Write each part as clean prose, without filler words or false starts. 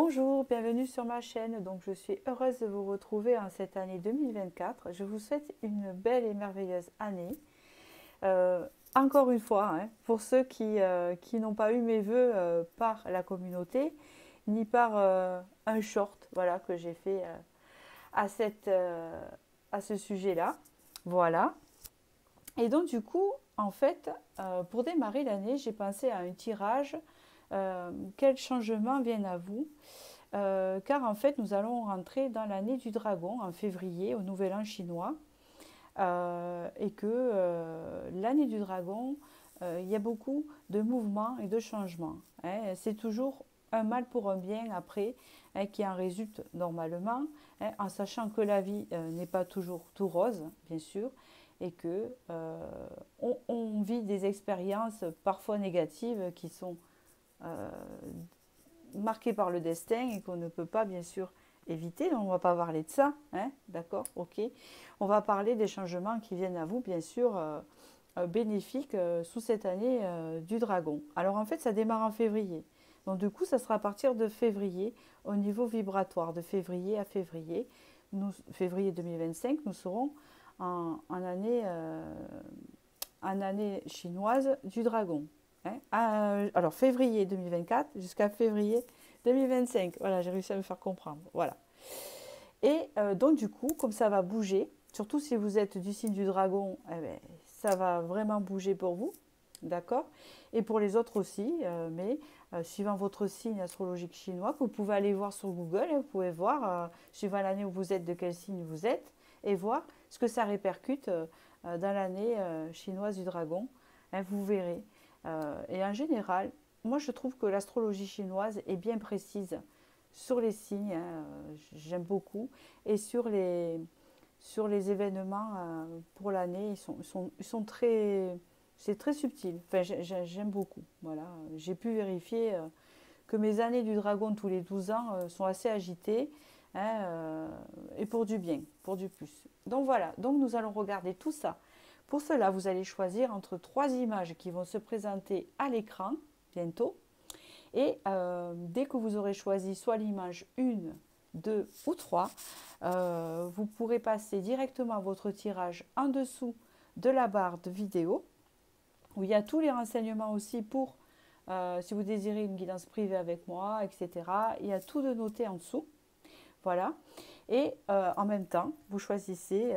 Bonjour, bienvenue sur ma chaîne. Donc, je suis heureuse de vous retrouver en cette année 2024. Je vous souhaite une belle et merveilleuse année. Encore une fois, hein, pour ceux qui n'ont pas eu mes vœux par la communauté, ni par un short voilà, que j'ai fait à, à ce sujet-là. Voilà. Et donc, du coup, en fait, pour démarrer l'année, j'ai pensé à un tirage. Quels changements viennent à vous? Car en fait, nous allons rentrer dans l'année du dragon en février, au nouvel an chinois, et que l'année du dragon, il y a beaucoup de mouvements et de changements, hein. C'est toujours un mal pour un bien après, hein, qui en résulte normalement, hein, en sachant que la vie n'est pas toujours tout rose, bien sûr, et que on vit des expériences parfois négatives qui sont euh, marqué par le destin et qu'on ne peut pas bien sûr éviter. Donc on ne va pas parler de ça, hein, d'accord, ok. On va parler des changements qui viennent à vous, bien sûr, bénéfiques sous cette année du dragon. Alors en fait, ça démarre en février. Donc du coup, ça sera à partir de février au niveau vibratoire, de février à février. Nous, février 2025, nous serons en année chinoise du dragon. Hein. Alors, février 2024 jusqu'à février 2025. Voilà, j'ai réussi à me faire comprendre. Voilà. Et donc, du coup, comme ça va bouger, surtout si vous êtes du signe du dragon, eh ben, ça va vraiment bouger pour vous. D'accord. Et pour les autres aussi, mais suivant votre signe astrologique chinois, que vous pouvez aller voir sur Google, hein, vous pouvez voir, suivant l'année où vous êtes, de quel signe vous êtes, et voir ce que ça répercute dans l'année chinoise du dragon. Hein, vous verrez. Et en général, moi je trouve que l'astrologie chinoise est bien précise sur les signes, hein, j'aime beaucoup, et sur les événements pour l'année, ils sont très, c'est très subtil. Enfin, j'aime beaucoup. Voilà, j'ai pu vérifier que mes années du dragon tous les 12 ans sont assez agitées, hein, et pour du bien, pour du plus. Donc voilà, donc nous allons regarder tout ça. Pour cela, vous allez choisir entre trois images qui vont se présenter à l'écran bientôt. Et dès que vous aurez choisi soit l'image 1, 2 ou 3, vous pourrez passer directement votre tirage en dessous de la barre de vidéo, où il y a tous les renseignements aussi pour, si vous désirez une guidance privée avec moi, etc. Il y a tout de noté en dessous. Voilà. Et en même temps, vous choisissez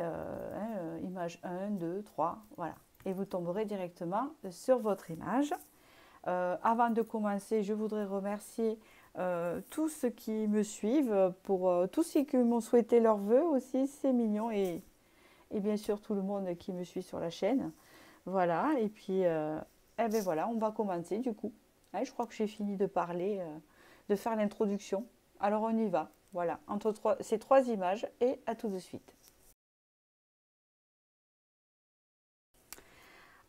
image 1, 2, 3, voilà. Et vous tomberez directement sur votre image. Avant de commencer, je voudrais remercier tous ceux qui me suivent, pour tous ceux qui m'ont souhaité leurs vœux aussi, c'est mignon, et bien sûr tout le monde qui me suit sur la chaîne. Voilà, et puis eh ben voilà, on va commencer du coup. Ouais, je crois que j'ai fini de parler, de faire l'introduction. Alors on y va. Voilà, entre ces trois images, et à tout de suite.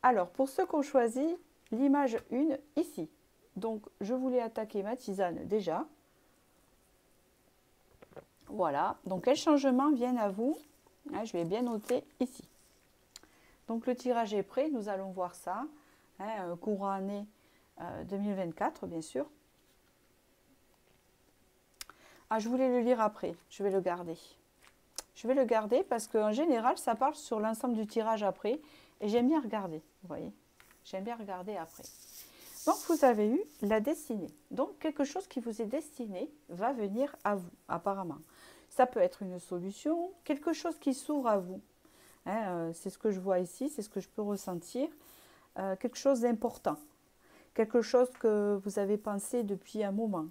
Alors, pour ceux qui ont choisi l'image 1 ici, donc je voulais attaquer ma tisane déjà. Voilà, donc quels changements viennent à vous? Je vais bien noter ici. Donc le tirage est prêt, nous allons voir ça, courant année 2024 bien sûr. Je voulais le lire après, je vais le garder. Je vais le garder parce qu'en général, ça parle sur l'ensemble du tirage après. Et j'aime bien regarder, vous voyez. J'aime bien regarder après. Donc, vous avez eu la destinée. Donc, quelque chose qui vous est destiné va venir à vous, apparemment. Ça peut être une solution, quelque chose qui s'ouvre à vous. C'est ce que je vois ici, c'est ce que je peux ressentir. Quelque chose d'important. Quelque chose que vous avez pensé depuis un moment.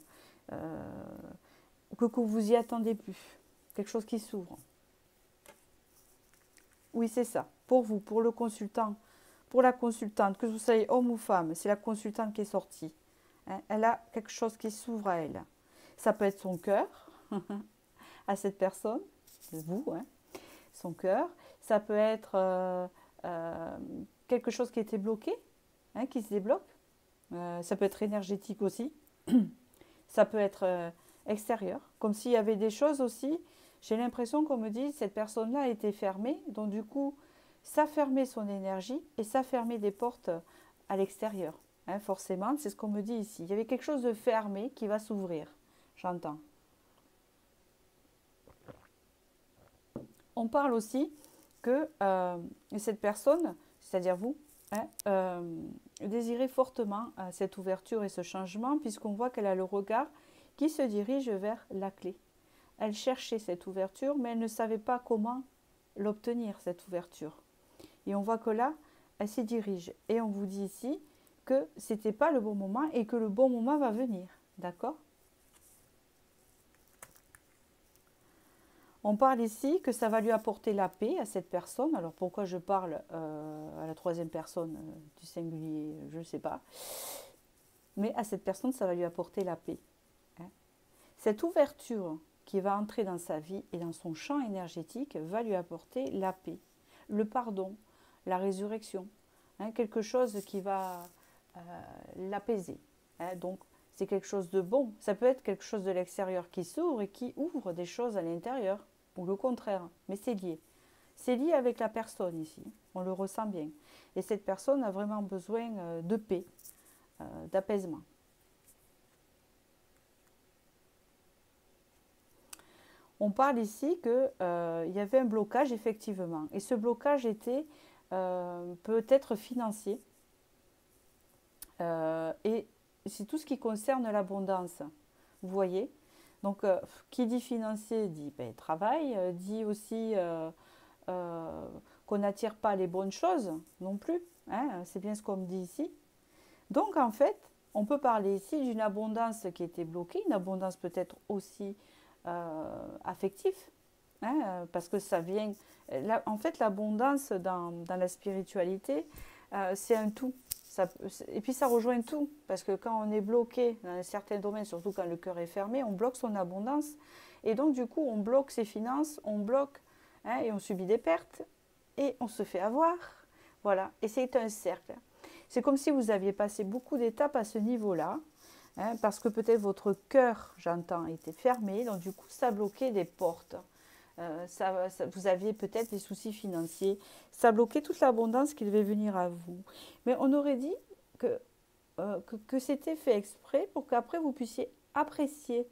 Que vous y attendez plus. Quelque chose qui s'ouvre. Oui, c'est ça. Pour vous, pour le consultant, pour la consultante, que vous soyez homme ou femme, c'est la consultante qui est sortie. Elle a quelque chose qui s'ouvre à elle. Ça peut être son cœur, à cette personne, vous, son cœur. Ça peut être quelque chose qui était bloqué, qui se débloque. Ça peut être énergétique aussi. Ça peut être extérieur, comme s'il y avait des choses aussi. J'ai l'impression qu'on me dit cette personne-là était fermée, donc du coup, ça fermait son énergie et ça fermait des portes à l'extérieur. Forcément, c'est ce qu'on me dit ici. Il y avait quelque chose de fermé qui va s'ouvrir. j'entends. On parle aussi que cette personne, c'est-à-dire vous, hein, désirez fortement cette ouverture et ce changement, puisqu'on voit qu'elle a le regard qui se dirige vers la clé. Elle cherchait cette ouverture, mais elle ne savait pas comment l'obtenir, cette ouverture. Et on voit que là, elle s'y dirige. Et on vous dit ici que ce n'était pas le bon moment et que le bon moment va venir. D'accord? On parle ici que ça va lui apporter la paix à cette personne. Alors pourquoi je parle à la troisième personne du singulier, je ne sais pas. Mais à cette personne, ça va lui apporter la paix. Hein. Cette ouverture qui va entrer dans sa vie et dans son champ énergétique va lui apporter la paix, le pardon, la résurrection. Hein, quelque chose qui va l'apaiser. Hein. Donc c'est quelque chose de bon. Ça peut être quelque chose de l'extérieur qui s'ouvre et qui ouvre des choses à l'intérieur, ou le contraire, mais c'est lié. C'est lié avec la personne ici, on le ressent bien. Et cette personne a vraiment besoin de paix, d'apaisement. On parle ici qu'il y avait un blocage effectivement. Et ce blocage était peut-être financier. Et c'est tout ce qui concerne l'abondance. Vous voyez? Donc, qui dit financier dit travail, dit aussi qu'on n'attire pas les bonnes choses non plus. Hein, c'est bien ce qu'on me dit ici. Donc, en fait, on peut parler ici d'une abondance qui était bloquée, une abondance peut-être aussi affective, hein, parce que ça vient... en fait, l'abondance dans la spiritualité, c'est un tout. Et puis ça rejoint tout, parce que quand on est bloqué dans un certain domaine, surtout quand le cœur est fermé, on bloque son abondance. Et donc du coup, on bloque ses finances, on bloque, hein, et on subit des pertes, et on se fait avoir. Voilà, et c'est un cercle. C'est comme si vous aviez passé beaucoup d'étapes à ce niveau-là, hein, parce que peut-être votre cœur, j'entends, était fermé, donc du coup, ça bloquait des portes. Vous aviez peut-être des soucis financiers, ça bloquait toute l'abondance qui devait venir à vous. Mais on aurait dit que c'était fait exprès pour qu'après vous puissiez apprécier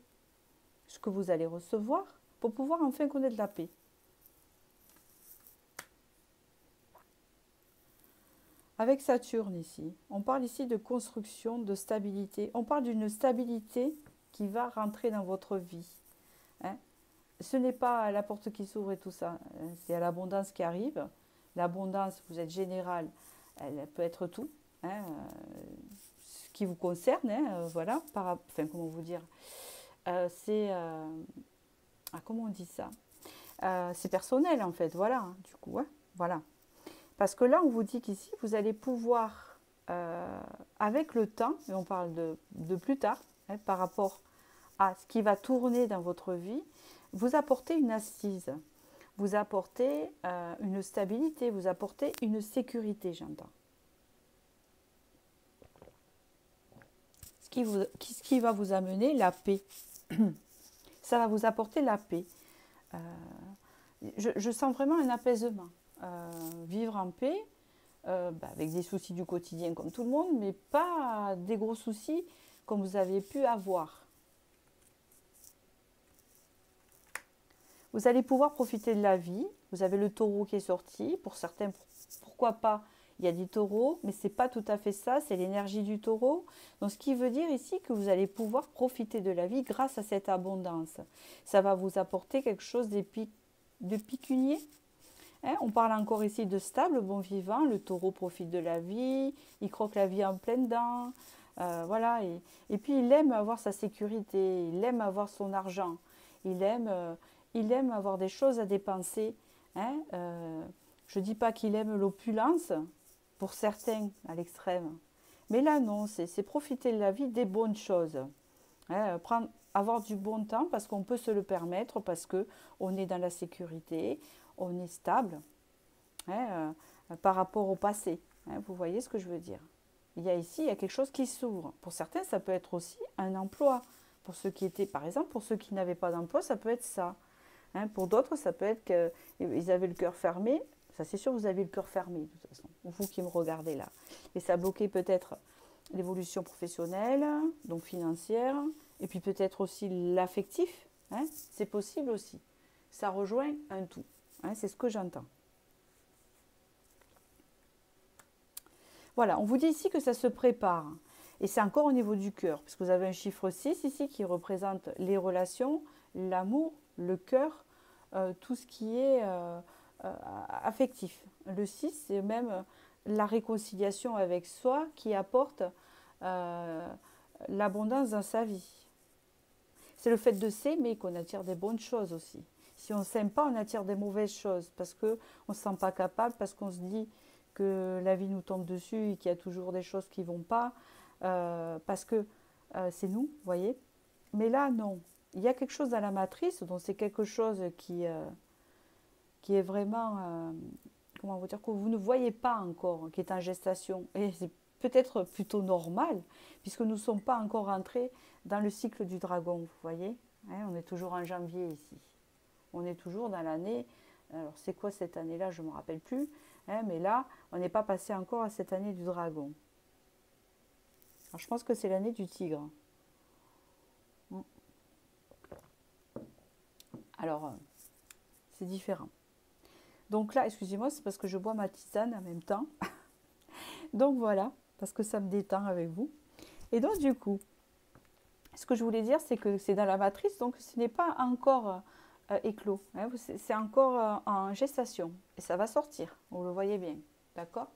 ce que vous allez recevoir pour pouvoir enfin connaître la paix. Avec Saturne ici, on parle ici de construction, de stabilité. On parle d'une stabilité qui va rentrer dans votre vie. Hein. Ce n'est pas la porte qui s'ouvre et tout ça, c'est l'abondance qui arrive. L'abondance, vous êtes général, elle peut être tout, hein, ce qui vous concerne, hein, voilà, enfin comment vous dire, comment on dit ça, c'est personnel en fait, voilà, hein, du coup, hein, voilà. Parce que là, on vous dit qu'ici, vous allez pouvoir, avec le temps, et on parle de plus tard, hein, par rapport à ce qui va tourner dans votre vie, vous apportez une assise, vous apportez une stabilité, vous apportez une sécurité, j'entends. Ce qui va vous amener la paix. Ça va vous apporter la paix. Je sens vraiment un apaisement. Vivre en paix, avec des soucis du quotidien comme tout le monde, mais pas des gros soucis comme vous avez pu avoir. Vous allez pouvoir profiter de la vie. Vous avez le taureau qui est sorti. Pour certains, pourquoi pas, il y a des taureaux, mais ce n'est pas tout à fait ça, c'est l'énergie du taureau. Donc ce qui veut dire ici que vous allez pouvoir profiter de la vie grâce à cette abondance. Ça va vous apporter quelque chose de pécunier. Hein, on parle encore ici de stable, bon vivant. Le taureau profite de la vie, il croque la vie en pleine dents. Voilà. Et puis il aime avoir sa sécurité, il aime avoir son argent, il aime avoir des choses à dépenser. Hein, je ne dis pas qu'il aime l'opulence, pour certains à l'extrême. Mais là, non, c'est profiter de la vie, des bonnes choses. Hein, avoir du bon temps parce qu'on peut se le permettre, parce qu'on est dans la sécurité, on est stable, hein, par rapport au passé. Hein, vous voyez ce que je veux dire? Il y a quelque chose qui s'ouvre. Pour certains, ça peut être aussi un emploi. Pour ceux qui étaient, par exemple, pour ceux qui n'avaient pas d'emploi, ça peut être ça. Hein, pour d'autres, ça peut être qu'ils avaient le cœur fermé. Ça, c'est sûr, vous avez le cœur fermé, de toute façon. Vous qui me regardez là. Et ça bloquait peut-être l'évolution professionnelle, donc financière, et puis peut-être aussi l'affectif, hein, c'est possible aussi. Ça rejoint un tout, hein, c'est ce que j'entends. Voilà, on vous dit ici que ça se prépare. Et c'est encore au niveau du cœur, parce que vous avez un chiffre 6 ici qui représente les relations, l'amour, le cœur, tout ce qui est affectif. Le 6, c'est même la réconciliation avec soi qui apporte l'abondance dans sa vie. C'est le fait de s'aimer qu'on attire des bonnes choses aussi. Si on ne s'aime pas, on attire des mauvaises choses parce qu'on ne se sent pas capable, parce qu'on se dit que la vie nous tombe dessus et qu'il y a toujours des choses qui ne vont pas, parce que c'est nous, vous voyez. Mais là, non. Il y a quelque chose dans la matrice, donc c'est quelque chose qui est vraiment, comment vous dire, que vous ne voyez pas encore, qui est en gestation. Et c'est peut-être plutôt normal, puisque nous ne sommes pas encore rentrés dans le cycle du dragon, vous voyez. Hein, on est toujours en janvier ici. On est toujours dans l'année, alors c'est quoi cette année-là, je ne me rappelle plus, hein, mais là, on n'est pas passé encore à cette année du dragon. Alors je pense que c'est l'année du tigre. Alors, c'est différent. Donc là, excusez-moi, c'est parce que je bois ma tisane en même temps. Donc voilà, parce que ça me détend avec vous. Et donc du coup, ce que je voulais dire, c'est que c'est dans la matrice, donc ce n'est pas encore éclos. Hein, c'est encore en gestation. Et ça va sortir, vous le voyez bien. D'accord?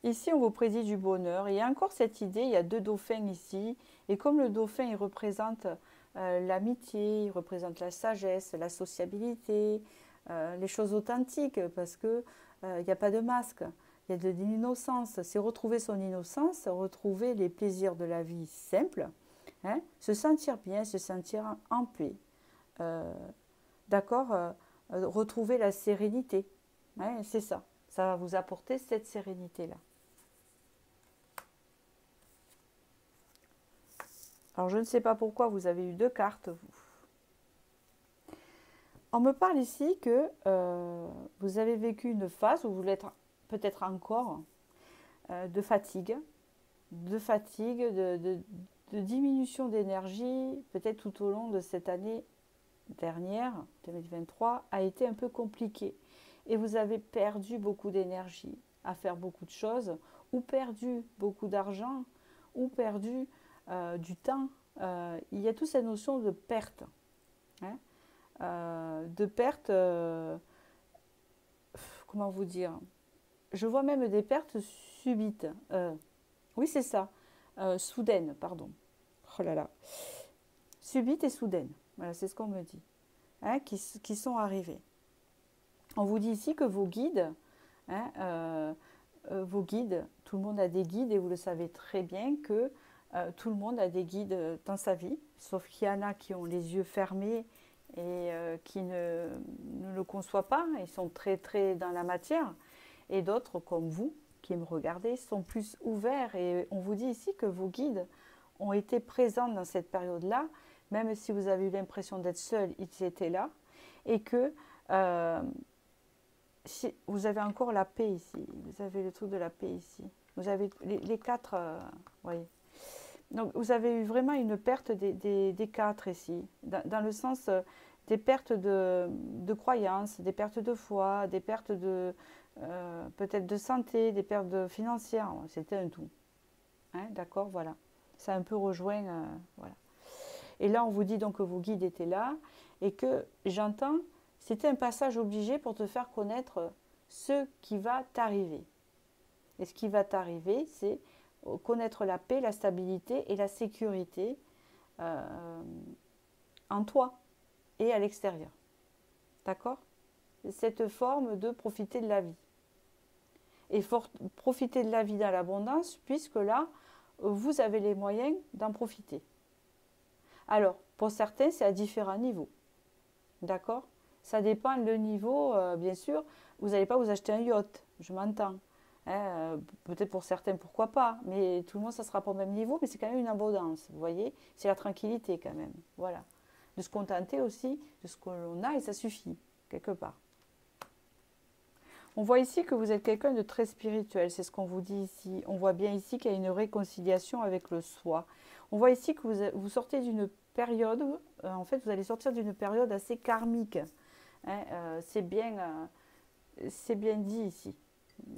Ici, on vous prédit du bonheur. Il y a encore cette idée, il y a deux dauphins ici. Et comme le dauphin, il représente l'amitié, il représente la sagesse, la sociabilité, les choses authentiques, parce qu'il n'y a pas de masque, il y a de l'innocence. C'est retrouver son innocence, retrouver les plaisirs de la vie simple, hein, se sentir bien, se sentir en paix. D'accord, retrouver la sérénité. Hein, c'est ça. Ça va vous apporter cette sérénité-là. Alors, je ne sais pas pourquoi vous avez eu deux cartes, vous. On me parle ici que vous avez vécu une phase où vous l'êtes peut-être encore de fatigue, de diminution d'énergie, peut-être tout au long de cette année dernière, 2023, a été un peu compliquée. Et vous avez perdu beaucoup d'énergie à faire beaucoup de choses, ou perdu beaucoup d'argent, ou perdu du temps. Il y a toute cette notion de perte. Hein, de perte, comment vous dire? Je vois même des pertes subites. Oui, c'est ça. Soudaines, pardon. Oh là là. Subites et soudaines. Voilà, c'est ce qu'on me dit. Hein, qui sont arrivées. On vous dit ici que vos guides, hein, vos guides, tout le monde a des guides et vous le savez très bien que tout le monde a des guides dans sa vie, sauf qu'il y en a qui ont les yeux fermés et qui ne le conçoivent pas, ils sont très très dans la matière, et d'autres comme vous qui me regardez sont plus ouverts et on vous dit ici que vos guides ont été présents dans cette période-là, même si vous avez eu l'impression d'être seul, ils étaient là, et que vous avez encore la paix ici, vous avez le truc de la paix ici, vous avez les quatre, voyez. Donc vous avez eu vraiment une perte des quatre ici, dans le sens des pertes de croyances, des pertes de foi, des pertes de peut-être de santé, des pertes financières, c'était un tout. Hein, d'accord, voilà. Ça a un peu rejoint, voilà. Et là, on vous dit donc que vos guides étaient là et que j'entends, c'était un passage obligé pour te faire connaître ce qui va t'arriver. Et ce qui va t'arriver, c'est connaître la paix, la stabilité et la sécurité en toi et à l'extérieur. D'accord? Cette forme de profiter de la vie. Et profiter de la vie dans l'abondance, puisque là, vous avez les moyens d'en profiter. Alors, pour certains, c'est à différents niveaux. D'accord? Ça dépend le niveau, bien sûr. Vous n'allez pas vous acheter un yacht, je m'entends. Hein, peut-être pour certains, pourquoi pas. Mais tout le monde, ça ne sera pas au même niveau, mais c'est quand même une abondance. Vous voyez? C'est la tranquillité quand même. Voilà. De se contenter aussi de ce que l'on a et ça suffit, quelque part. On voit ici que vous êtes quelqu'un de très spirituel, c'est ce qu'on vous dit ici. On voit bien ici qu'il y a une réconciliation avec le soi. On voit ici que vous sortez d'une période, en fait vous allez sortir d'une période assez karmique. Hein, c'est bien dit ici,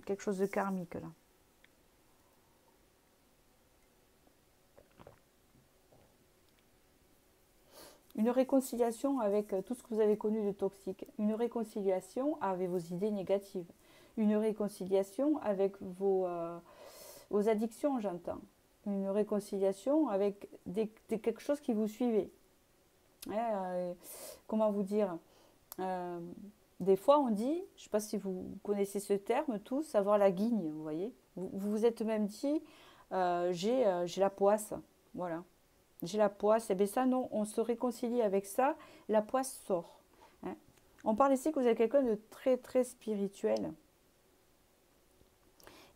quelque chose de karmique là. Une réconciliation avec tout ce que vous avez connu de toxique. Une réconciliation avec vos idées négatives. Une réconciliation avec vos addictions, j'entends. Une réconciliation avec quelque chose qui vous suivait. Hein, comment vous dire des fois, on dit, je ne sais pas si vous connaissez ce terme tous, avoir la guigne, vous voyez. Vous vous êtes même dit, j'ai la poisse. Voilà. J'ai la poisse, et bien ça non, on se réconcilie avec ça, la poisse sort. Hein. On parle ici que vous êtes quelqu'un de très très spirituel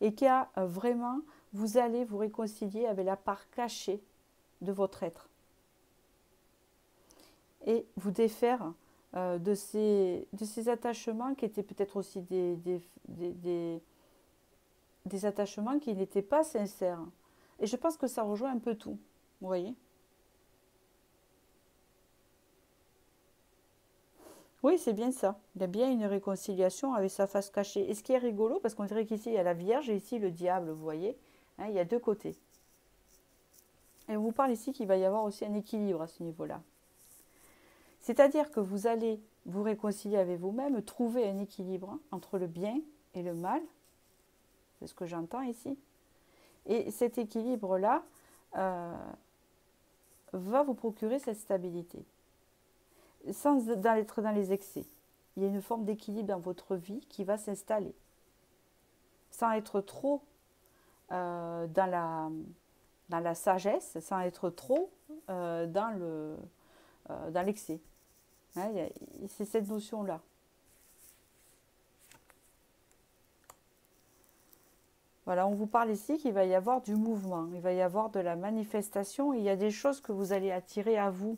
et qui a vraiment, vous allez vous réconcilier avec la part cachée de votre être et vous défaire de ces attachements qui étaient peut-être aussi des attachements qui n'étaient pas sincères. Et je pense que ça rejoint un peu tout, vous voyez. Oui, c'est bien ça. Il y a bien une réconciliation avec sa face cachée. Et ce qui est rigolo, parce qu'on dirait qu'ici il y a la Vierge et ici le diable, vous voyez. Hein, il y a deux côtés. Et on vous parle ici qu'il va y avoir aussi un équilibre à ce niveau-là. C'est-à-dire que vous allez vous réconcilier avec vous-même, trouver un équilibre entre le bien et le mal. C'est ce que j'entends ici. Et cet équilibre-là va vous procurer cette stabilité. Sans être dans les excès. Il y a une forme d'équilibre dans votre vie qui va s'installer. Sans être trop dans la sagesse, sans être trop dans l'excès. Hein, c'est cette notion-là. Voilà, on vous parle ici qu'il va y avoir du mouvement, il va y avoir de la manifestation, et il y a des choses que vous allez attirer à vous.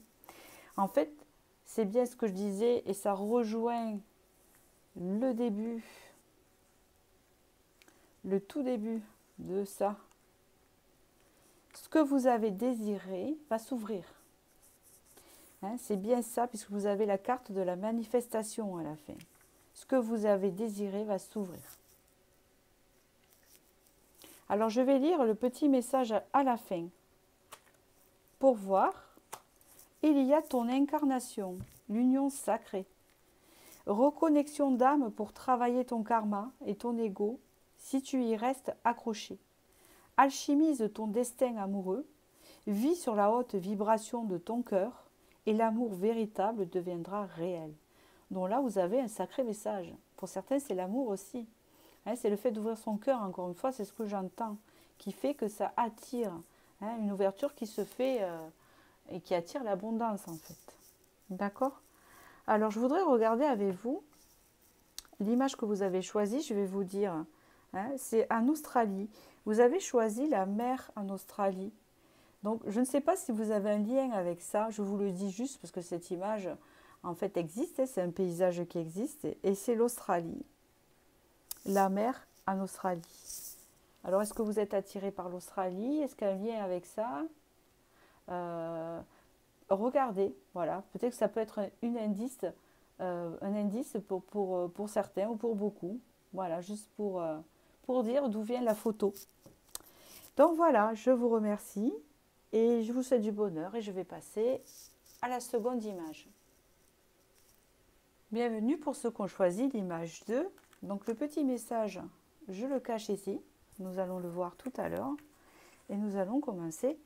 En fait, c'est bien ce que je disais, et ça rejoint le début, le tout début de ça. Ce que vous avez désiré va s'ouvrir. Hein, c'est bien ça, puisque vous avez la carte de la manifestation à la fin. Ce que vous avez désiré va s'ouvrir. Alors, je vais lire le petit message à la fin. Pour voir, il y a ton incarnation, l'union sacrée. Reconnexion d'âme pour travailler ton karma et ton ego si tu y restes accroché. Alchimise ton destin amoureux, vis sur la haute vibration de ton cœur et l'amour véritable deviendra réel. Donc là, vous avez un sacré message. Pour certains, c'est l'amour aussi. Hein, c'est le fait d'ouvrir son cœur, encore une fois, c'est ce que j'entends, qui fait que ça attire. Hein, une ouverture qui se fait et qui attire l'abondance, en fait. D'accord ? Alors, je voudrais regarder avec vous l'image que vous avez choisie. Je vais vous dire, hein, c'est en Australie. Vous avez choisi la mer en Australie. Donc, je ne sais pas si vous avez un lien avec ça. Je vous le dis juste parce que cette image, en fait, existe. C'est un paysage qui existe. Et c'est l'Australie. La mer en Australie. Alors, est-ce que vous êtes attiré par l'Australie? Est-ce qu'il y a un lien avec ça? Regardez, voilà. Peut-être que ça peut être un indice pour certains ou pour beaucoup. Voilà, juste pour dire d'où vient la photo. Donc voilà, je vous remercie et je vous souhaite du bonheur et je vais passer à la seconde image. Bienvenue pour ceux qui ont choisi l'image 2. Donc le petit message, je le cache ici. Nous allons le voir tout à l'heure et nous allons commencer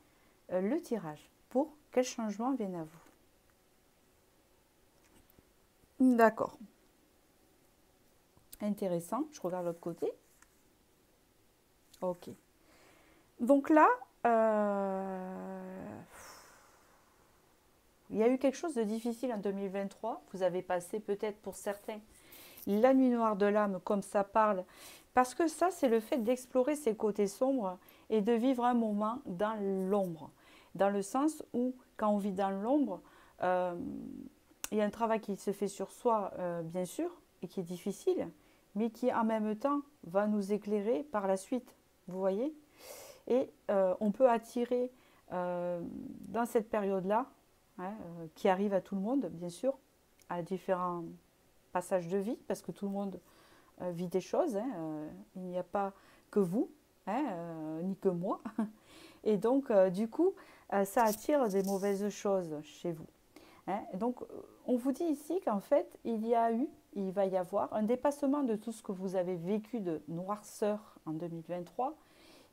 le tirage pour quels changements viennent à vous. D'accord. Intéressant. Je regarde l'autre côté. Ok. Donc là, il y a eu quelque chose de difficile en 2023. Vous avez passé peut-être pour certains la nuit noire de l'âme, comme ça parle. Parce que ça, c'est le fait d'explorer ses côtés sombres et de vivre un moment dans l'ombre. Dans le sens où, quand on vit dans l'ombre, il y a un travail qui se fait sur soi, bien sûr, et qui est difficile. mais qui en même temps va nous éclairer par la suite. Vous voyez? Et on peut attirer dans cette période-là, hein, qui arrive à tout le monde, bien sûr, à différents passages de vie, parce que tout le monde vit des choses. Hein, il n'y a pas que vous, hein, ni que moi. Et donc, du coup, ça attire des mauvaises choses chez vous. Hein. Donc, on vous dit ici qu'en fait, il va y avoir un dépassement de tout ce que vous avez vécu de noirceur en 2023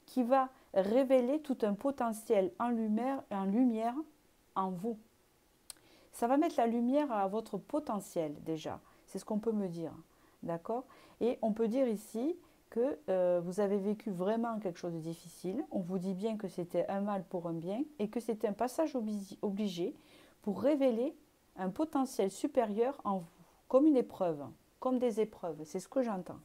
qui va révéler tout un potentiel en lumière en vous. Ça va mettre la lumière à votre potentiel déjà. C'est ce qu'on peut me dire. D'accord? Et on peut dire ici que vous avez vécu vraiment quelque chose de difficile. On vous dit bien que c'était un mal pour un bien et que c'était un passage obligé pour révéler un potentiel supérieur en vous, comme une épreuve, comme des épreuves. C'est ce que j'entends.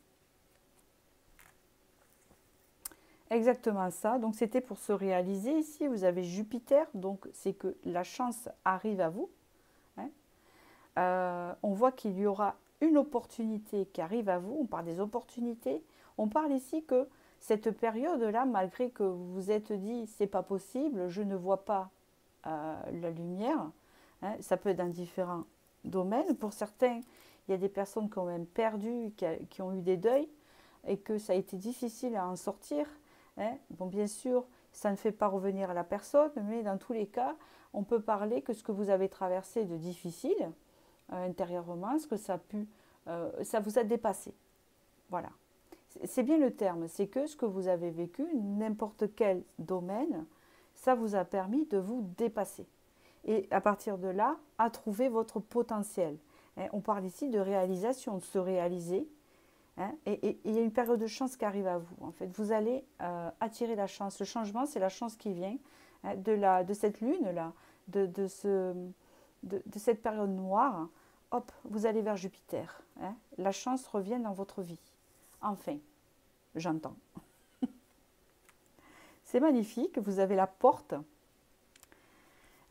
Exactement ça. Donc c'était pour se réaliser ici. Vous avez Jupiter, donc c'est que la chance arrive à vous. Hein. On voit qu'il y aura une opportunité qui arrive à vous. On parle des opportunités. On parle ici que cette période-là, malgré que vous vous êtes dit c'est pas possible, je ne vois pas la lumière. Hein, ça peut être dans différents domaines. Pour certains, il y a des personnes qui ont même perdu, qui ont eu des deuils et que ça a été difficile à en sortir. Hein. Bon, bien sûr, ça ne fait pas revenir à la personne, mais dans tous les cas, on peut parler que ce que vous avez traversé de difficile intérieurement, ce que ça vous a dépassé. Voilà. C'est bien le terme, c'est que ce que vous avez vécu, n'importe quel domaine, ça vous a permis de vous dépasser. Et à partir de là, à trouver votre potentiel. Hein, on parle ici de réalisation, de se réaliser. Hein, et il y a une période de chance qui arrive à vous. En fait, vous allez attirer la chance. Le changement, c'est la chance qui vient hein, de cette lune-là, de cette période noire. Hop, vous allez vers Jupiter. Hein, la chance revient dans votre vie. Enfin, j'entends. C'est magnifique, vous avez la porte.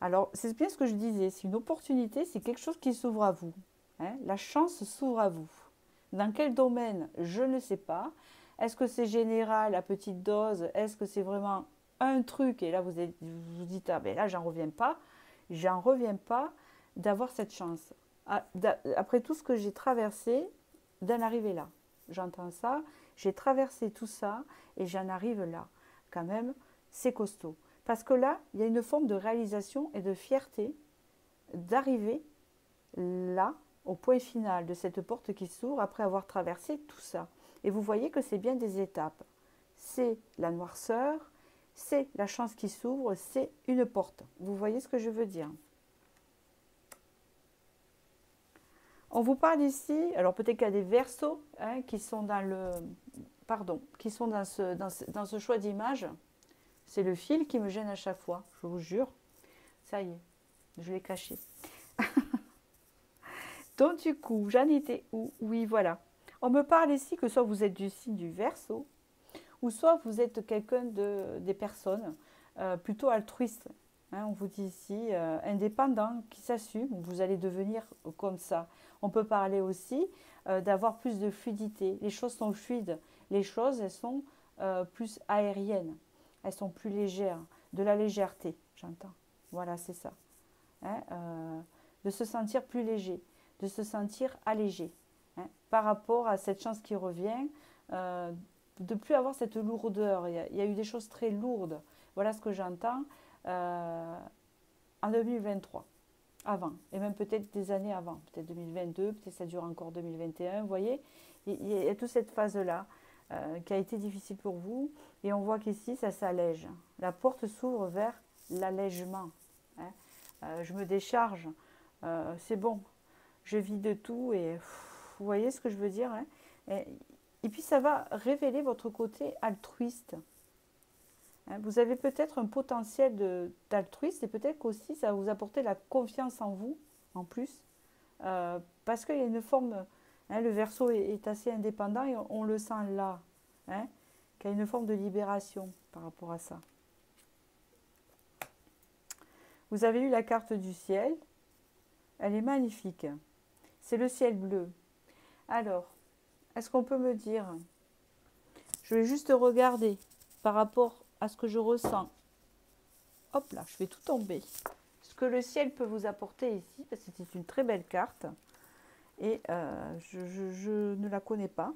Alors, c'est bien ce que je disais, c'est une opportunité, c'est quelque chose qui s'ouvre à vous. Hein, la chance s'ouvre à vous. Dans quel domaine? Je ne sais pas. Est-ce que c'est général, à petite dose? Est-ce que c'est vraiment un truc? Et là, vous dites, ah ben là, j'en reviens pas. J'en reviens pas d'avoir cette chance. Après tout ce que j'ai traversé, d'en arriver là. J'entends ça, j'ai traversé tout ça et j'en arrive là. Quand même, c'est costaud. Parce que là, il y a une forme de réalisation et de fierté d'arriver là, au point final de cette porte qui s'ouvre après avoir traversé tout ça. Et vous voyez que c'est bien des étapes. C'est la noirceur, c'est la chance qui s'ouvre, c'est une porte. Vous voyez ce que je veux dire? On vous parle ici, alors peut-être qu'il y a des versos hein, qui sont dans le... Pardon, qui sont dans ce choix d'image. C'est le fil qui me gêne à chaque fois, je vous jure. Ça y est, je l'ai caché. Donc du coup, j'en étais où? Oui, voilà. On me parle ici que soit vous êtes du signe du Verseau, ou soit vous êtes quelqu'un des personnes plutôt altruistes. Hein, on vous dit ici indépendant, qui s'assume. Vous allez devenir comme ça. On peut parler aussi d'avoir plus de fluidité. Les choses sont fluides. Les choses, elles sont plus aériennes. Elles sont plus légères. De la légèreté, j'entends. Voilà, c'est ça. Hein, de se sentir plus léger, de se sentir allégé. Hein, par rapport à cette chance qui revient, de plus avoir cette lourdeur. Il y a eu des choses très lourdes. Voilà ce que j'entends en 2023, avant, et même peut-être des années avant, peut-être 2022, peut-être ça dure encore 2021, vous voyez, il y a toute cette phase-là qui a été difficile pour vous, et on voit qu'ici, ça s'allège. La porte s'ouvre vers l'allègement. Hein. Je me décharge, c'est bon, je vis de tout, et vous voyez ce que je veux dire hein. Et puis ça va révéler votre côté altruiste. Hein, vous avez peut-être un potentiel d'altruiste et peut-être qu'aussi ça va vous apporter la confiance en vous, en plus, parce qu'il y a une forme, hein, le Verseau est assez indépendant et on le sent là, hein, qu'il y a une forme de libération par rapport à ça. Vous avez eu la carte du ciel, elle est magnifique, c'est le ciel bleu. Alors, est-ce qu'on peut me dire? Je vais juste regarder par rapport à ce que je ressens. Hop là, je vais tout tomber. Ce que le ciel peut vous apporter ici, parce que c'est une très belle carte. Et je ne la connais pas.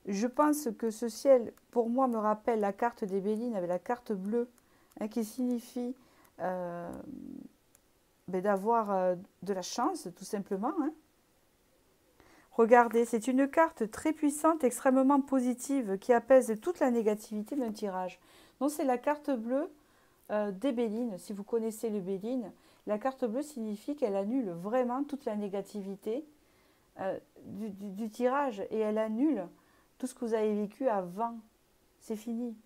Je pense que ce ciel, pour moi, me rappelle la carte des Bélines avec la carte bleue, hein, qui signifie d'avoir de la chance, tout simplement. Hein. Regardez, c'est une carte très puissante, extrêmement positive, qui apaise toute la négativité d'un tirage. Donc c'est la carte bleue des Bélines. Si vous connaissez le Béline, la carte bleue signifie qu'elle annule vraiment toute la négativité du tirage et elle annule tout ce que vous avez vécu avant. C'est fini.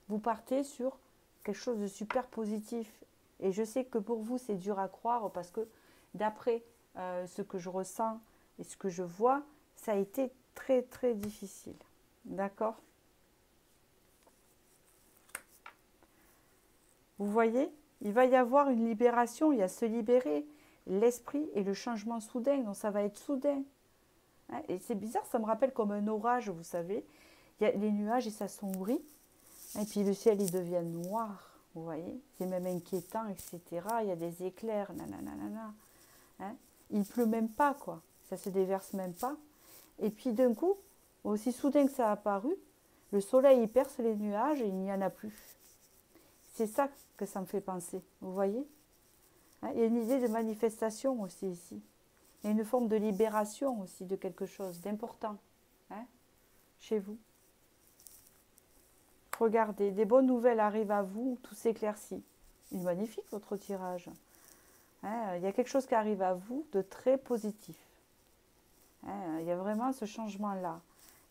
Vous partez sur quelque chose de super positif. Et je sais que pour vous, c'est dur à croire parce que d'après ce que je ressens et ce que je vois, ça a été très très difficile. D'accord? Vous voyez? Il va y avoir une libération, il y a se libérer l'esprit et le changement soudain. Donc ça va être soudain. Hein, et c'est bizarre, ça me rappelle comme un orage, vous savez. Il y a les nuages, ils s'assombrit. Et puis le ciel, il devient noir. Vous voyez? C'est même inquiétant, etc. Il y a des éclairs, nanana. Hein, il pleut même pas, quoi. Ça se déverse même pas. Et puis d'un coup, aussi soudain que ça a apparu, le soleil il perce les nuages et il n'y en a plus. C'est ça que ça me fait penser, vous voyez? Hein, il y a une idée de manifestation aussi ici. Il y a une forme de libération aussi de quelque chose d'important, hein, chez vous. Regardez, des bonnes nouvelles arrivent à vous, tout s'éclaircit. Il est magnifique votre tirage. Hein, il y a quelque chose qui arrive à vous de très positif. Hein, il y a vraiment ce changement-là.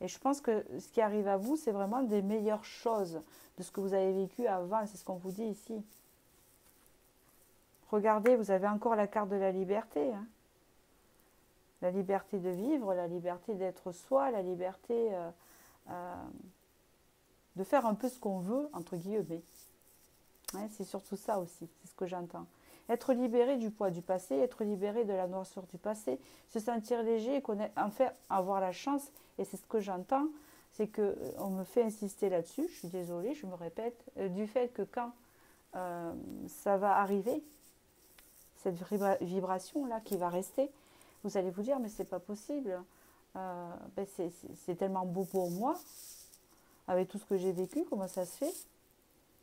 Et je pense que ce qui arrive à vous, c'est vraiment des meilleures choses de ce que vous avez vécu avant. C'est ce qu'on vous dit ici. Regardez, vous avez encore la carte de la liberté. Hein. La liberté de vivre, la liberté d'être soi, la liberté de faire un peu ce qu'on veut, entre guillemets. Hein, c'est surtout ça aussi, c'est ce que j'entends. Être libéré du poids du passé, être libéré de la noirceur du passé, se sentir léger, enfin avoir la chance, et c'est ce que j'entends, c'est qu'on me fait insister là-dessus, je suis désolée, je me répète, du fait que quand ça va arriver, cette vibration-là qui va rester, vous allez vous dire, mais c'est pas possible, c'est tellement beau pour moi, avec tout ce que j'ai vécu, comment ça se fait?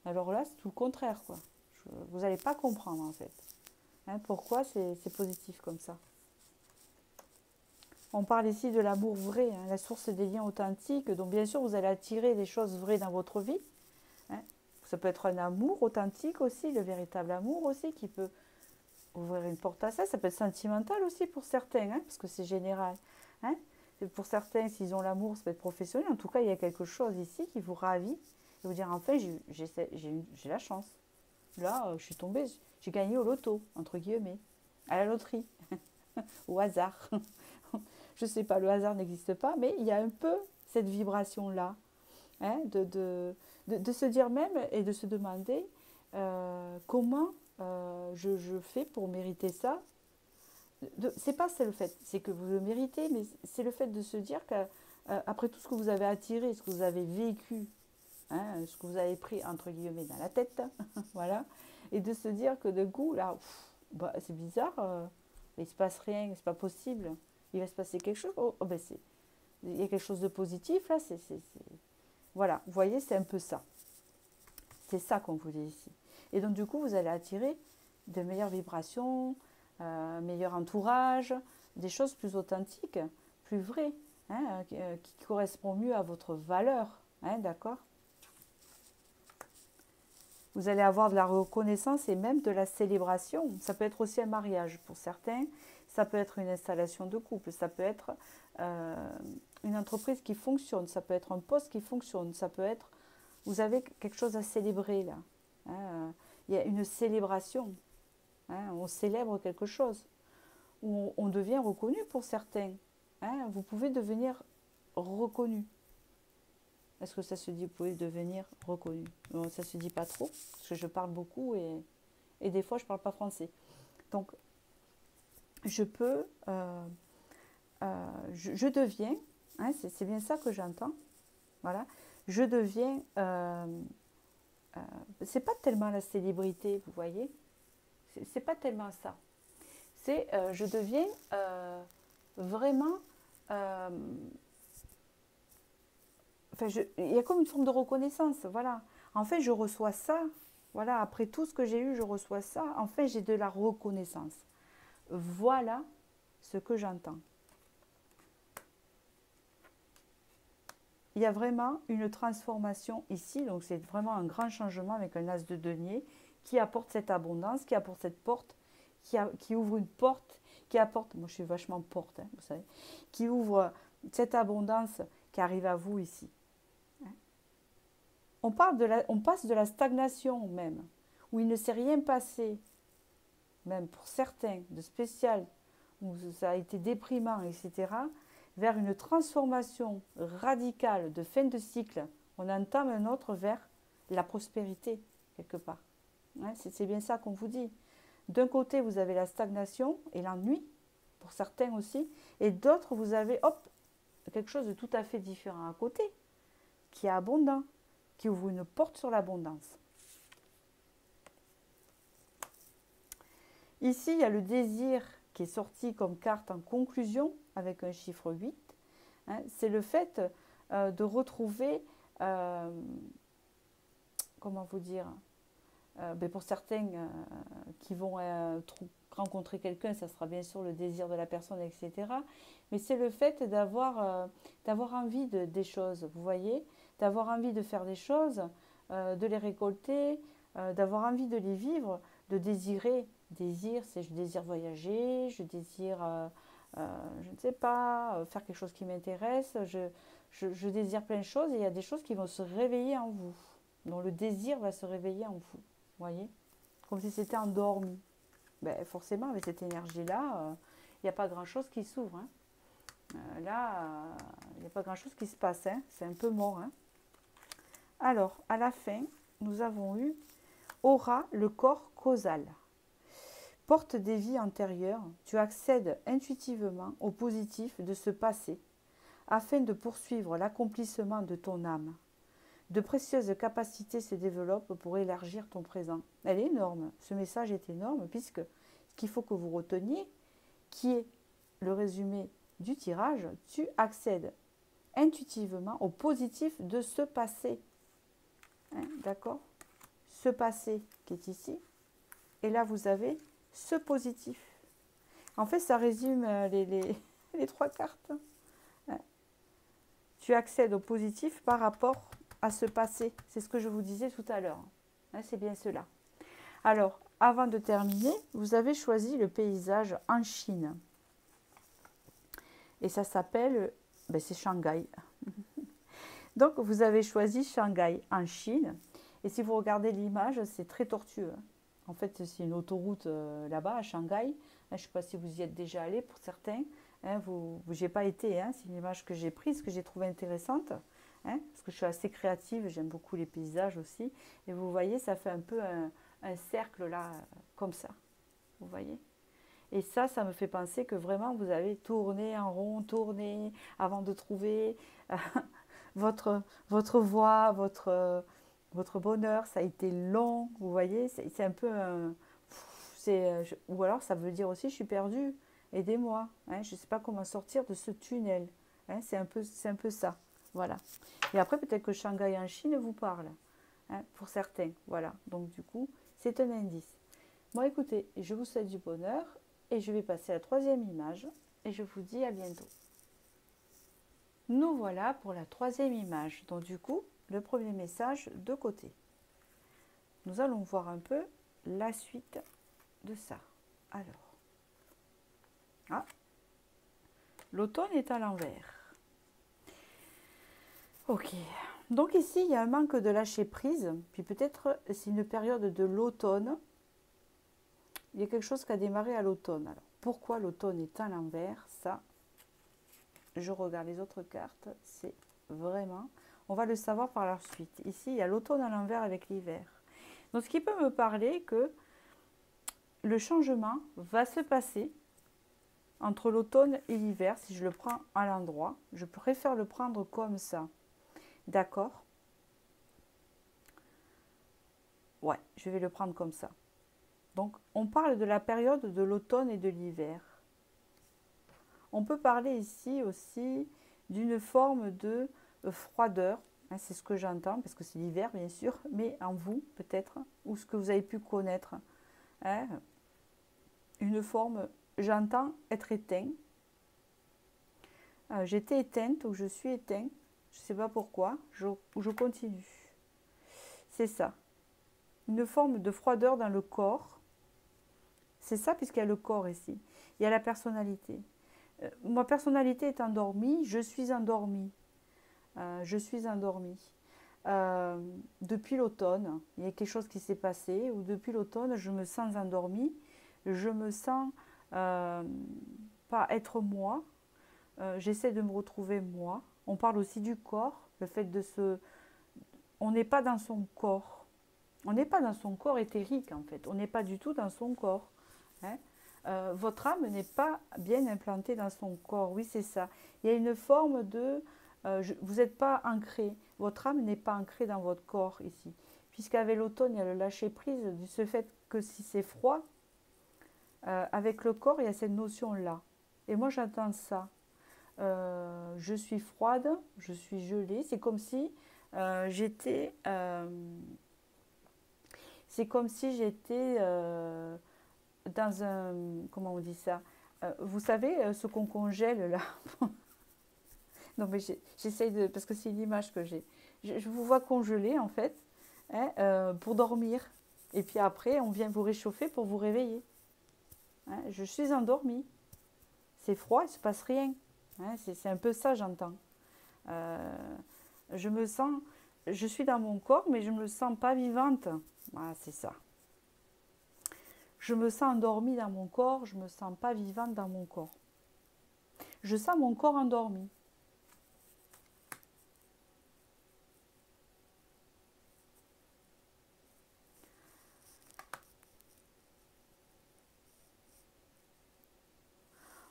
Alors là, c'est tout le contraire, quoi. Vous n'allez pas comprendre, en fait. Hein, pourquoi c'est positif comme ça. On parle ici de l'amour vrai, hein, la source des liens authentiques. Donc, bien sûr, vous allez attirer des choses vraies dans votre vie. Hein. Ça peut être un amour authentique aussi, le véritable amour aussi, qui peut ouvrir une porte à ça. Ça peut être sentimental aussi pour certains, hein, parce que c'est général. Hein. Pour certains, s'ils ont l'amour, ça peut être professionnel. En tout cas, il y a quelque chose ici qui vous ravit. Et vous dire, enfin, j'ai la chance. Là, je suis tombée, j'ai gagné au loto, entre guillemets, à la loterie, au hasard. Je ne sais pas, le hasard n'existe pas, mais il y a un peu cette vibration-là, hein, de se dire même et de se demander comment je fais pour mériter ça. C'est pas c'est le fait, c'est que vous le méritez, mais c'est le fait de se dire qu'après tout ce que vous avez attiré, ce que vous avez vécu, hein, ce que vous avez pris entre guillemets dans la tête, voilà, et de se dire que de coup, là, c'est bizarre, il ne se passe rien, c'est pas possible, il va se passer quelque chose, il y a quelque chose de positif, là, voilà, vous voyez, c'est un peu ça. C'est ça qu'on vous dit ici. Et donc, du coup, vous allez attirer de meilleures vibrations, meilleur entourage, des choses plus authentiques, plus vraies, hein, qui correspondent mieux à votre valeur, hein, d'accord? Vous allez avoir de la reconnaissance et même de la célébration. Ça peut être aussi un mariage pour certains, ça peut être une installation de couple, ça peut être une entreprise qui fonctionne, ça peut être un poste qui fonctionne, ça peut être... Vous avez quelque chose à célébrer là. Hein, il y a une célébration. Hein, on célèbre quelque chose. Ou on devient reconnu pour certains. Hein, vous pouvez devenir reconnu. Est-ce que ça se dit, vous pouvez devenir reconnu? Non, ça ne se dit pas trop, parce que je parle beaucoup et des fois je ne parle pas français. Donc, je deviens Hein, c'est bien ça que j'entends. Voilà. Je deviens... c'est pas tellement la célébrité, vous voyez. C'est pas tellement ça. C'est je deviens vraiment... Enfin, il y a comme une forme de reconnaissance, voilà. En fait, je reçois ça, voilà, après tout ce que j'ai eu, je reçois ça. En fait, j'ai de la reconnaissance. Voilà ce que j'entends. Il y a vraiment une transformation ici, donc c'est vraiment un grand changement avec un as de denier qui apporte cette abondance, qui apporte cette porte, qui ouvre une porte, qui apporte, moi je suis vachement porte, hein, vous savez, qui ouvre cette abondance qui arrive à vous ici. On passe de la stagnation même, où il ne s'est rien passé, même pour certains, de spécial, où ça a été déprimant, etc., vers une transformation radicale de fin de cycle. On entame un autre vers la prospérité, quelque part. Hein, c'est bien ça qu'on vous dit. D'un côté, vous avez la stagnation et l'ennui, pour certains aussi, et d'autres, vous avez, hop, quelque chose de tout à fait différent à côté, qui est abondant, qui ouvre une porte sur l'abondance. Ici, il y a le désir qui est sorti comme carte en conclusion avec un chiffre 8. Hein, c'est le fait de retrouver, comment vous dire, pour certains qui vont rencontrer quelqu'un, ça sera bien sûr le désir de la personne, etc. Mais c'est le fait d'avoir envie des choses, vous voyez, d'avoir envie de faire des choses, de les récolter, d'avoir envie de les vivre, de désirer. Désir, c'est je désire voyager, je désire, je ne sais pas, faire quelque chose qui m'intéresse, je désire plein de choses et il y a des choses qui vont se réveiller en vous, dont le désir va se réveiller en vous, vous voyez, comme si c'était endormi. Ben, forcément, avec cette énergie-là, il n'y a pas grand-chose qui s'ouvre. Hein. Là, il n'y a pas grand-chose qui se passe, hein. C'est un peu mort. Hein. Alors, à la fin, nous avons eu aura le corps causal. Porte des vies antérieures, tu accèdes intuitivement au positif de ce passé afin de poursuivre l'accomplissement de ton âme. De précieuses capacités se développent pour élargir ton présent. Elle est énorme, ce message est énorme puisque ce qu'il faut que vous reteniez, qui est le résumé du tirage, tu accèdes intuitivement au positif de ce passé. Hein, d'accord? Ce passé qui est ici. Et là, vous avez ce positif. En fait, ça résume les trois cartes. Hein. Tu accèdes au positif par rapport à ce passé. C'est ce que je vous disais tout à l'heure. Hein, c'est bien cela. Alors, avant de terminer, vous avez choisi le paysage en Chine. Et ça s'appelle, c'est Shanghai. Donc, vous avez choisi Shanghai en Chine. Et si vous regardez l'image, c'est très tortueux. En fait, c'est une autoroute là-bas, à Shanghai. Je ne sais pas si vous y êtes déjà allé pour certains. Hein, j'y ai pas été. Hein, c'est une image que j'ai prise, que j'ai trouvée intéressante. Hein, parce que je suis assez créative, j'aime beaucoup les paysages aussi. Et vous voyez, ça fait un peu un cercle là, comme ça. Vous voyez? Et ça me fait penser que vraiment, vous avez tourné en rond, tourné avant de trouver votre voie, votre bonheur. Ça a été long, vous voyez, c'est un peu ou alors ça veut dire aussi je suis perdue, aidez-moi, hein, je ne sais pas comment sortir de ce tunnel, hein, c'est un peu ça, voilà. Et après peut-être que Shanghai en Chine vous parle, hein, pour certains, voilà, donc du coup c'est un indice. Bon écoutez, je vous souhaite du bonheur et je vais passer à la troisième image et je vous dis à bientôt. Nous voilà pour la troisième image, donc du coup le premier message de côté. Nous allons voir un peu la suite de ça. Alors, l'automne est à l'envers. Ok, donc ici il y a un manque de lâcher prise, puis peut-être c'est une période de l'automne. Il y a quelque chose qui a démarré à l'automne. Alors, pourquoi l'automne est à l'envers? Ça, je regarde les autres cartes, c'est vraiment... On va le savoir par la suite. Ici, il y a l'automne à l'envers avec l'hiver. Donc, ce qui peut me parler que le changement va se passer entre l'automne et l'hiver, si je le prends à l'endroit, je préfère le prendre comme ça. D'accord? Ouais, je vais le prendre comme ça. Donc, on parle de la période de l'automne et de l'hiver. On peut parler ici aussi d'une forme de froideur. Hein, c'est ce que j'entends, parce que c'est l'hiver, bien sûr, mais en vous, peut-être, ou ce que vous avez pu connaître. Hein, une forme, j'entends être éteint. J'étais éteinte ou je suis éteint. Je ne sais pas pourquoi. Je continue. C'est ça. Une forme de froideur dans le corps. C'est ça, puisqu'il y a le corps ici. Il y a la personnalité. Ma personnalité est endormie. Je suis endormie. Je suis endormie. Depuis l'automne, il y a quelque chose qui s'est passé. Ou depuis l'automne, je me sens endormie. Je me sens pas être moi. J'essaie de me retrouver moi. On parle aussi du corps. Le fait de se... On n'est pas dans son corps. On n'est pas dans son corps éthérique, en fait. On n'est pas du tout dans son corps. Hein. Votre âme n'est pas bien implantée dans son corps. Oui, c'est ça. Il y a une forme de... vous n'êtes pas ancré. Votre âme n'est pas ancrée dans votre corps ici. Puisqu'avec l'automne, il y a le lâcher-prise du ce fait que si c'est froid, avec le corps, il y a cette notion-là. Et moi, j'entends ça. Je suis froide, je suis gelée. C'est comme si j'étais... c'est comme si j'étais dans un... Comment on dit ça? Vous savez, ce qu'on congèle là. Non, mais j'essaye de... Parce que c'est une image que j'ai. Je vous vois congeler, en fait, hein, pour dormir. Et puis après, on vient vous réchauffer pour vous réveiller. Hein, je suis endormie. C'est froid, il ne se passe rien. Hein, c'est un peu ça, j'entends. Je me sens... Je suis dans mon corps, mais je ne me sens pas vivante. Ah, c'est ça. Je me sens endormie dans mon corps, je ne me sens pas vivante dans mon corps. Je sens mon corps endormi.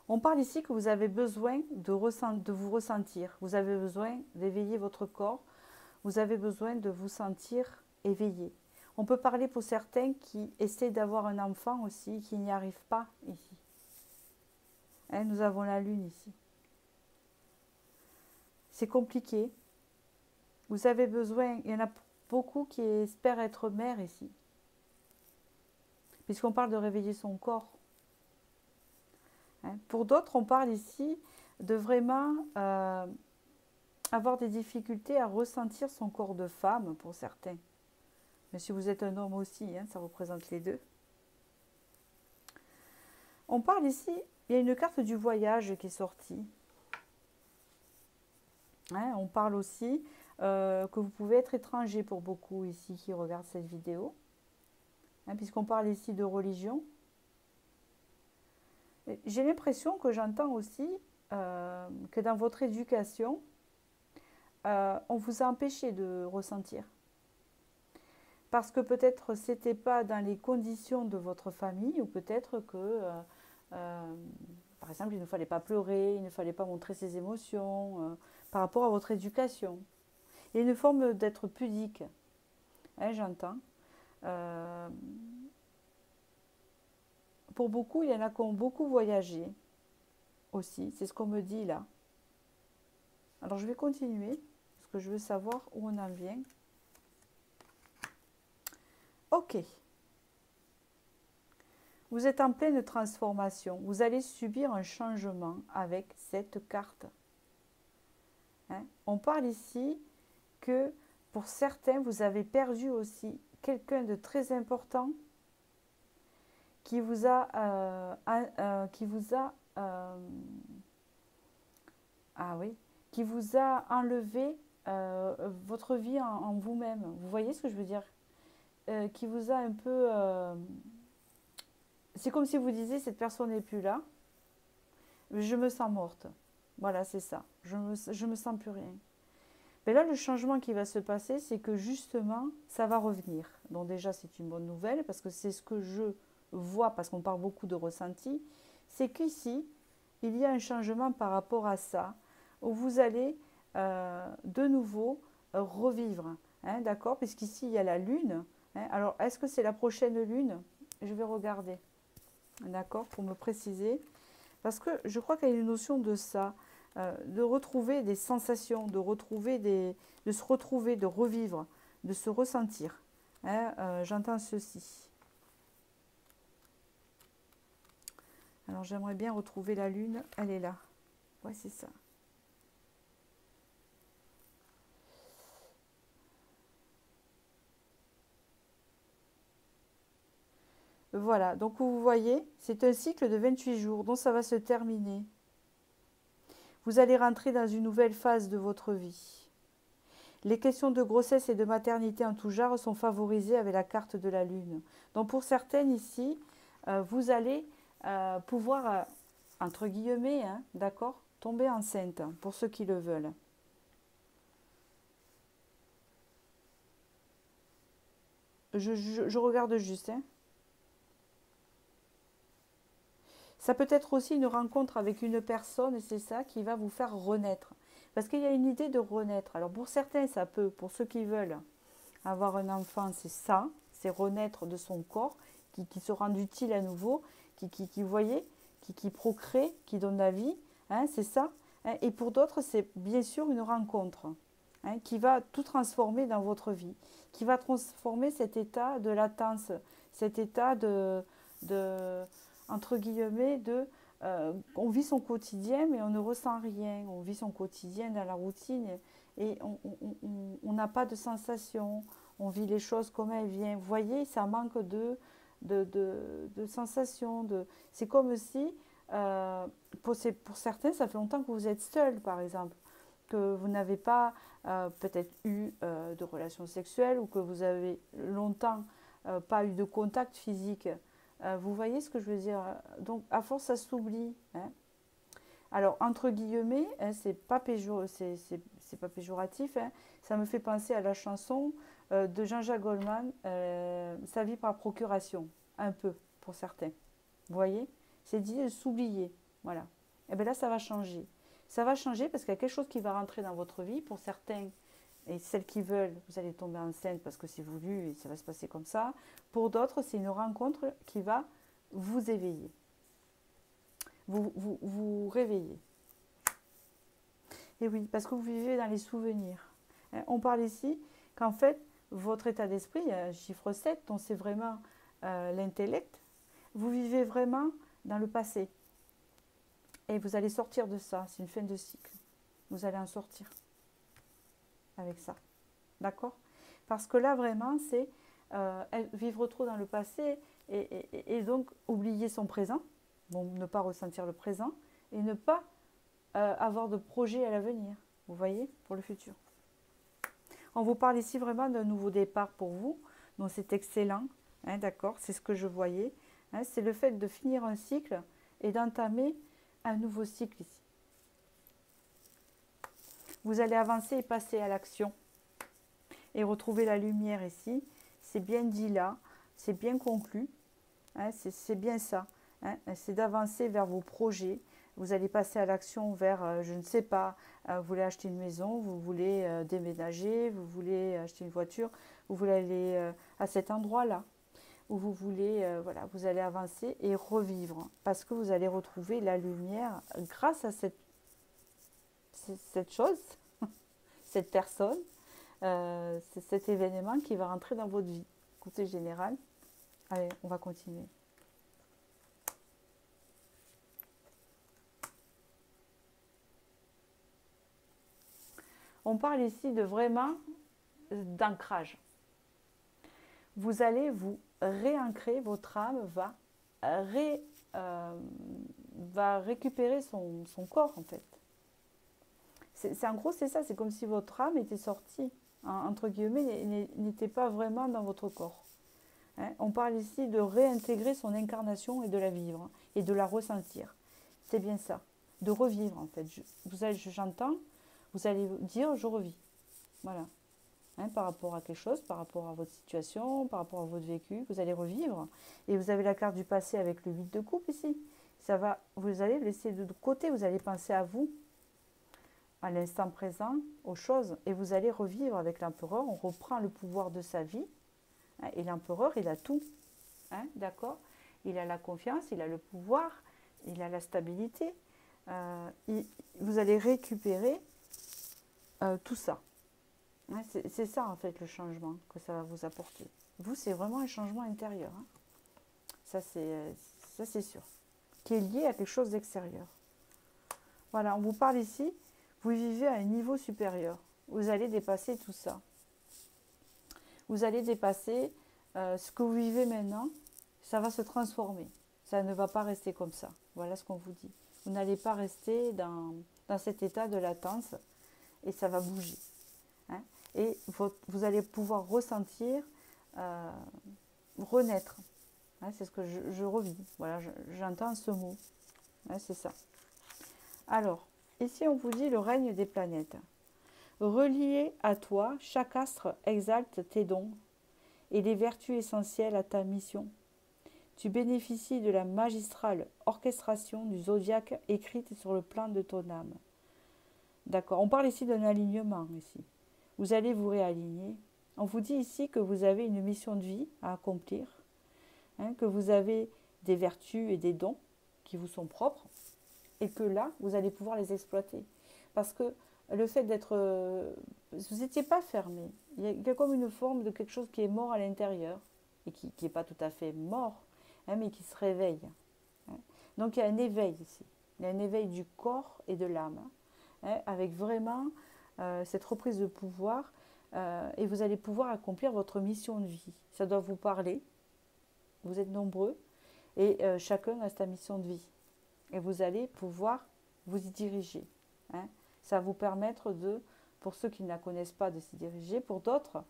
On parle ici que vous avez besoin de vous ressentir. Vous avez besoin d'éveiller votre corps. Vous avez besoin de vous sentir éveillé. On peut parler pour certains qui essaient d'avoir un enfant aussi, qui n'y arrivent pas ici. Hein, nous avons la lune ici. C'est compliqué. Vous avez besoin, il y en a beaucoup qui espèrent être mère ici. Puisqu'on parle de réveiller son corps. Hein. Pour d'autres, on parle ici de vraiment avoir des difficultés à ressentir son corps de femme pour certains. Mais si vous êtes un homme aussi, hein, ça représente les deux. On parle ici, il y a une carte du voyage qui est sortie. Hein, on parle aussi que vous pouvez être étranger pour beaucoup ici qui regardent cette vidéo. Hein, puisqu'on parle ici de religion. J'ai l'impression que j'entends aussi que dans votre éducation, on vous a empêché de ressentir. Parce que peut-être c'était pas dans les conditions de votre famille, ou peut-être que, par exemple, il ne fallait pas pleurer, il ne fallait pas montrer ses émotions par rapport à votre éducation. Il y a une forme d'être pudique, hein, j'entends. Pour beaucoup, il y en a qui ont beaucoup voyagé aussi, c'est ce qu'on me dit là. Alors je vais continuer, parce que je veux savoir où on en vient. Ok. Vous êtes en pleine transformation. Vous allez subir un changement avec cette carte. Hein? On parle ici que pour certains, vous avez perdu aussi quelqu'un de très important qui vous a, qui vous a enlevé votre vie en vous-même. Vous voyez ce que je veux dire? Qui vous a un peu... c'est comme si vous disiez, cette personne n'est plus là, je me sens morte. Voilà, c'est ça. Je me sens plus rien. Mais là, le changement qui va se passer, c'est que justement, ça va revenir. Donc déjà, c'est une bonne nouvelle, parce que c'est ce que je vois, parce qu'on parle beaucoup de ressenti, c'est qu'ici, il y a un changement par rapport à ça, où vous allez de nouveau revivre, hein, d'accord? Puisqu'ici, il y a la lune. Hein. Alors, est-ce que c'est la prochaine lune? Je vais regarder, d'accord, pour me préciser. Parce que je crois qu'il y a une notion de ça, de retrouver des sensations, de se retrouver, de revivre, de se ressentir. Hein, j'entends ceci. Alors j'aimerais bien retrouver la lune, elle est là. Ouais, c'est ça. Voilà, donc vous voyez, c'est un cycle de 28 jours, donc ça va se terminer. Vous allez rentrer dans une nouvelle phase de votre vie. Les questions de grossesse et de maternité en tout genre sont favorisées avec la carte de la lune. Donc pour certaines ici, vous allez pouvoir, entre guillemets, hein, d'accord, tomber enceinte, pour ceux qui le veulent. Je regarde juste. Hein. Ça peut être aussi une rencontre avec une personne, et c'est ça qui va vous faire renaître. Parce qu'il y a une idée de renaître. Alors pour certains, ça peut, pour ceux qui veulent avoir un enfant, c'est ça, c'est renaître de son corps, qui se rend utile à nouveau, vous voyez, qui procrée, qui donne la vie, hein, c'est ça. Hein. Et pour d'autres, c'est bien sûr une rencontre, hein, qui va tout transformer dans votre vie, qui va transformer cet état de latence, cet état de entre guillemets, on vit son quotidien mais on ne ressent rien, on vit son quotidien dans la routine et on n'a pas de sensation, on vit les choses comme elles viennent. Vous voyez, ça manque de sensations. C'est comme si, pour certains, ça fait longtemps que vous êtes seul, par exemple, que vous n'avez pas peut-être eu de relations sexuelles ou que vous avez longtemps pas eu de contact physique. Vous voyez ce que je veux dire? Donc, à force, ça s'oublie. Hein. Alors, entre guillemets, hein, c'est pas péjoratif, hein, ça me fait penser à la chanson de Jean-Jacques Goldman, Sa vie par procuration, un peu, pour certains. Vous voyez? C'est dit de s'oublier. Voilà. Et bien là, ça va changer. Ça va changer parce qu'il y a quelque chose qui va rentrer dans votre vie. Pour certains, et celles qui veulent, vous allez tomber enceinte parce que c'est voulu et ça va se passer comme ça. Pour d'autres, c'est une rencontre qui va vous éveiller, vous réveiller. Et oui, parce que vous vivez dans les souvenirs. On parle ici qu'en fait, votre état d'esprit, chiffre 7, dont c'est vraiment l'intellect, vous vivez vraiment dans le passé. Et vous allez sortir de ça, c'est une fin de cycle. Vous allez en sortir avec ça. D'accord? Parce que là, vraiment, c'est vivre trop dans le passé et donc oublier son présent, bon, ne pas ressentir le présent et ne pas avoir de projet à l'avenir, vous voyez, pour le futur. On vous parle ici vraiment d'un nouveau départ pour vous, donc c'est excellent, hein, d'accord, c'est ce que je voyais. Hein, c'est le fait de finir un cycle et d'entamer un nouveau cycle ici. Vous allez avancer et passer à l'action et retrouver la lumière ici. C'est bien dit là, c'est bien conclu, hein, c'est bien ça. Hein, c'est d'avancer vers vos projets. Vous allez passer à l'action vers, je ne sais pas, vous voulez acheter une maison, vous voulez déménager, vous voulez acheter une voiture, vous voulez aller à cet endroit-là, où vous voulez, voilà, vous allez avancer et revivre, parce que vous allez retrouver la lumière grâce à cette chose, cette personne, c'est cet événement qui va rentrer dans votre vie. Côté général, allez, on va continuer. On parle ici de vraiment d'ancrage. Vous allez vous réancrer, votre âme va récupérer son corps en fait. En gros, c'est ça, c'est comme si votre âme était sortie, hein, entre guillemets, n'était pas vraiment dans votre corps. Hein. On parle ici de réintégrer son incarnation et de la vivre, et de la ressentir. C'est bien ça, de revivre en fait. J'entends, vous allez dire je revis. Voilà. Hein, par rapport à quelque chose, par rapport à votre situation, par rapport à votre vécu, vous allez revivre. Et vous avez la carte du passé avec le 8 de coupe ici. vous allez laisser de côté, vous allez penser à vous, à l'instant présent, aux choses, et vous allez revivre avec l'empereur. On reprend le pouvoir de sa vie, hein, et l'empereur, il a tout, hein, d'accord? Il a la confiance, il a le pouvoir, il a la stabilité. Vous allez récupérer tout ça. Hein, c'est ça, en fait, le changement que ça va vous apporter. Vous, c'est vraiment un changement intérieur. Hein. Ça, c'est sûr. Qui est lié à quelque chose d'extérieur. Voilà, on vous parle ici, vous vivez à un niveau supérieur. Vous allez dépasser tout ça. Vous allez dépasser ce que vous vivez maintenant, ça va se transformer. Ça ne va pas rester comme ça. Voilà ce qu'on vous dit. Vous n'allez pas rester dans cet état de latence et ça va bouger. Hein. Et vous allez pouvoir ressentir, renaître. Hein, c'est ce que je revis. Voilà, j'entends ce mot. Hein, c'est ça. Alors, ici on vous dit le règne des planètes. Relié à toi, chaque astre exalte tes dons et les vertus essentielles à ta mission. Tu bénéficies de la magistrale orchestration du zodiaque écrite sur le plan de ton âme. D'accord, on parle ici d'un alignement ici. Vous allez vous réaligner. On vous dit ici que vous avez une mission de vie à accomplir, hein, que vous avez des vertus et des dons qui vous sont propres et que là, vous allez pouvoir les exploiter. Parce que le fait d'être... vous n'étiez pas fermé. Il y a comme une forme de quelque chose qui est mort à l'intérieur et qui n'est pas tout à fait mort, hein, mais qui se réveille. Hein. Donc il y a un éveil ici. Il y a un éveil du corps et de l'âme, hein, avec vraiment cette reprise de pouvoir et vous allez pouvoir accomplir votre mission de vie. Ça doit vous parler. Vous êtes nombreux et chacun a sa mission de vie. Et vous allez pouvoir vous y diriger. Hein. Ça va vous permettre de, pour ceux qui ne la connaissent pas, de s'y diriger, pour d'autres,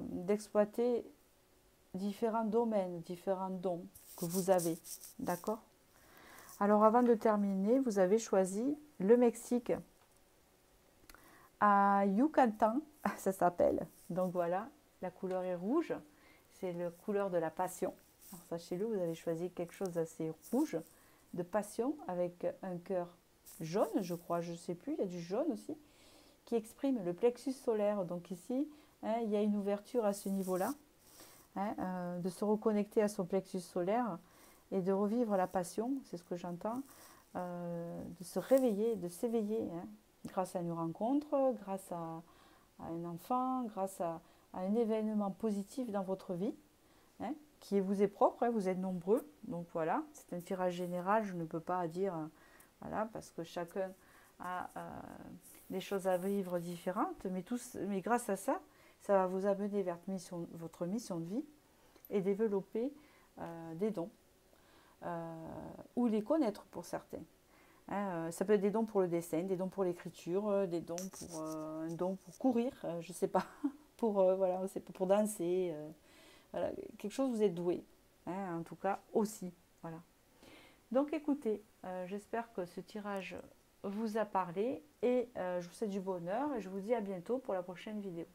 d'exploiter différents domaines, différents dons que vous avez. D'accord? Alors avant de terminer, vous avez choisi le Mexique à Yucatan, ça s'appelle. Donc voilà, la couleur est rouge, c'est la couleur de la passion. Alors sachez-le, vous avez choisi quelque chose d'assez rouge, de passion, avec un cœur jaune, je crois, je ne sais plus, il y a du jaune aussi, qui exprime le plexus solaire. Donc ici, hein, il y a une ouverture à ce niveau-là, hein, de se reconnecter à son plexus solaire et de revivre la passion, c'est ce que j'entends, de se réveiller, de s'éveiller, hein, grâce à une rencontre, grâce à un enfant, grâce à un événement positif dans votre vie, hein, qui vous est propre, hein, vous êtes nombreux, donc voilà, c'est un tirage général, je ne peux pas dire, voilà, parce que chacun a des choses à vivre différentes, mais grâce à ça, ça va vous amener vers votre mission de vie et développer des dons, ou les connaître pour certains. Hein, ça peut être des dons pour le dessin, des dons pour l'écriture, des dons pour un don pour courir, je ne sais pas, voilà, c'est pour danser, voilà, quelque chose vous êtes doué, hein, en tout cas aussi, voilà. Donc écoutez, j'espère que ce tirage vous a parlé et je vous souhaite du bonheur et je vous dis à bientôt pour la prochaine vidéo.